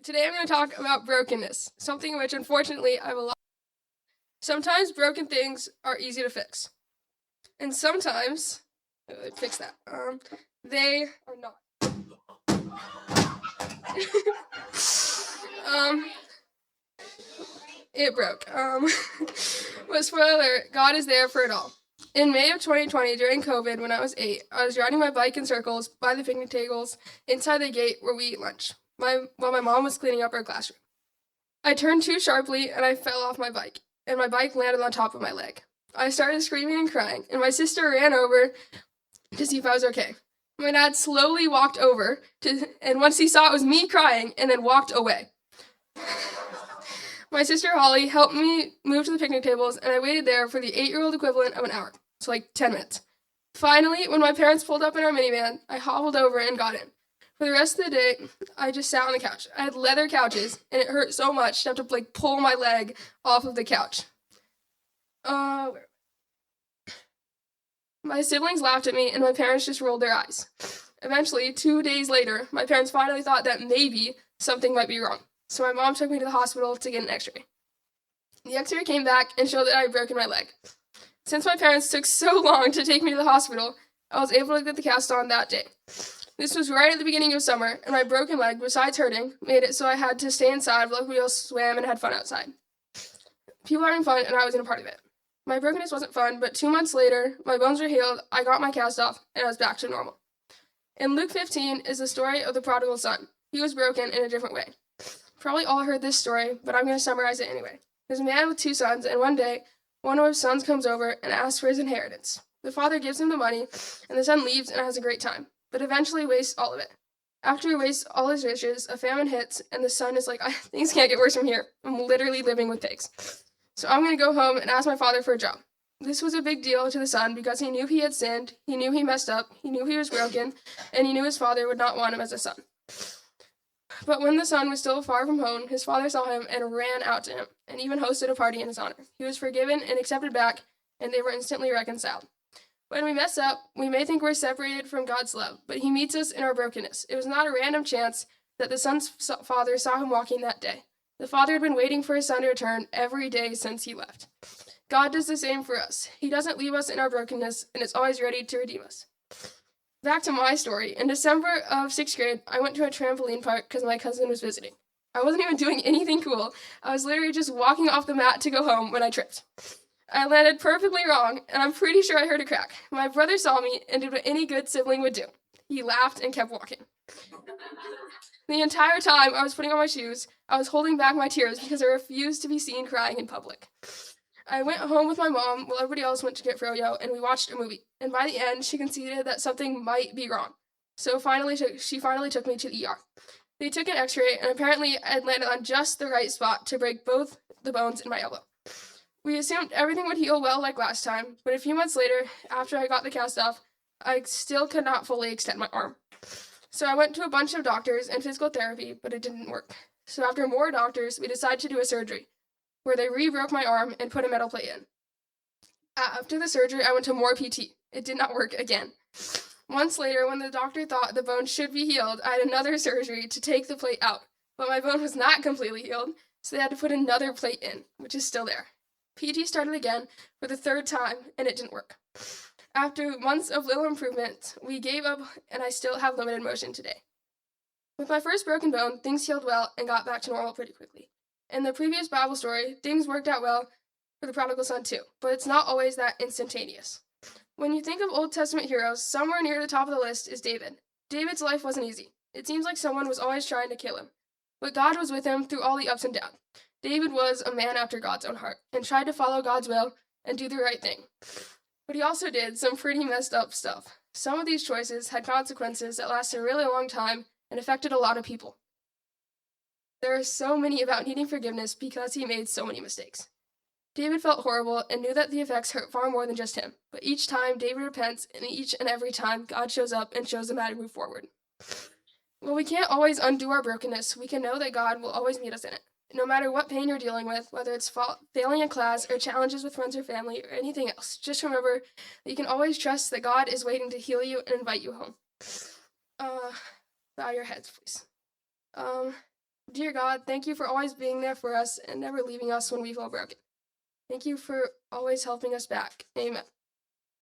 Today I'm going to talk about brokenness, something which unfortunately I have a lot. Sometimes broken things are easy to fix, and sometimes fix that. They are not. um, it broke. But spoiler alert, God is there for it all. In May of 2020, during COVID, when I was 8, I was riding my bike in circles by the picnic tables inside the gate where we eat lunch, while my mom was cleaning up our classroom. I turned too sharply and I fell off my bike, and my bike landed on top of my leg. I started screaming and crying, and my sister ran over to see if I was okay. My dad slowly walked over, and once he saw it was me crying, and then walked away. My sister Holly helped me move to the picnic tables, and I waited there for the 8-year-old equivalent of an hour, so like 10 minutes. Finally, when my parents pulled up in our minivan, I hobbled over and got in. For the rest of the day, I just sat on the couch. I had leather couches, and it hurt so much to have to pull my leg off of the couch. My siblings laughed at me, and my parents just rolled their eyes. Eventually, 2 days later, my parents finally thought that maybe something might be wrong. So my mom took me to the hospital to get an x-ray. The x-ray came back and showed that I had broken my leg. Since my parents took so long to take me to the hospital, I was able to get the cast on that day. This was right at the beginning of summer, and my broken leg, besides hurting, made it so I had to stay inside while everybody else swam and had fun outside. People were having fun, and I was in a part of it. My brokenness wasn't fun, but 2 months later, my bones were healed, I got my cast off, and I was back to normal. In Luke 15 is the story of the prodigal son. He was broken in a different way. Probably all heard this story, but I'm going to summarize it anyway. There's a man with 2 sons, and one day, one of his sons comes over and asks for his inheritance. The father gives him the money, and the son leaves and has a great time, but eventually wastes all of it. After he wastes all his riches, a famine hits, and the son is like, things can't get worse from here. I'm literally living with pigs. So I'm going to go home and ask my father for a job. This was a big deal to the son because he knew he had sinned, he knew he messed up, he knew he was broken, and he knew his father would not want him as a son. But when the son was still far from home, his father saw him and ran out to him, and even hosted a party in his honor. He was forgiven and accepted back, and they were instantly reconciled. When we mess up, we may think we're separated from God's love, but he meets us in our brokenness. It was not a random chance that the son's father saw him walking that day. The father had been waiting for his son to return every day since he left. God does the same for us. He doesn't leave us in our brokenness, and is always ready to redeem us. Back to my story. In December of 6th grade, I went to a trampoline park because my cousin was visiting. I wasn't even doing anything cool. I was literally just walking off the mat to go home when I tripped. I landed perfectly wrong, and I'm pretty sure I heard a crack. My brother saw me and did what any good sibling would do. He laughed and kept walking. The entire time I was putting on my shoes, I was holding back my tears because I refused to be seen crying in public. I went home with my mom while everybody else went to get froyo, and we watched a movie. And by the end, she conceded that something might be wrong. So she finally took me to the ER. They took an x-ray, and apparently I had landed on just the right spot to break both the bones in my elbow. We assumed everything would heal well like last time, but a few months later, after I got the cast off, I still could not fully extend my arm. So I went to a bunch of doctors and physical therapy, but it didn't work. So after more doctors, we decided to do a surgery, where they re-broke my arm and put a metal plate in. After the surgery, I went to more PT. It did not work again. Months later, when the doctor thought the bone should be healed, I had another surgery to take the plate out. But my bone was not completely healed, so they had to put another plate in, which is still there. PT started again for the 3rd time, and it didn't work. After months of little improvement, we gave up, and I still have limited motion today. With my first broken bone, things healed well and got back to normal pretty quickly. In the previous Bible story, things worked out well for the prodigal son too, but it's not always that instantaneous. When you think of Old Testament heroes, somewhere near the top of the list is David. David's life wasn't easy. It seems like someone was always trying to kill him, but God was with him through all the ups and downs. David was a man after God's own heart, and tried to follow God's will and do the right thing. But he also did some pretty messed up stuff. Some of these choices had consequences that lasted a really long time and affected a lot of people. There are so many about needing forgiveness because he made so many mistakes. David felt horrible and knew that the effects hurt far more than just him. But each time David repents, and each and every time God shows up and shows him how to move forward. While we can't always undo our brokenness, we can know that God will always meet us in it. No matter what pain you're dealing with, whether it's failing in class or challenges with friends or family or anything else, just remember that you can always trust that God is waiting to heal you and invite you home. Bow your heads, please. Dear God, thank you for always being there for us and never leaving us when we feel broken. Thank you for always helping us back. Amen.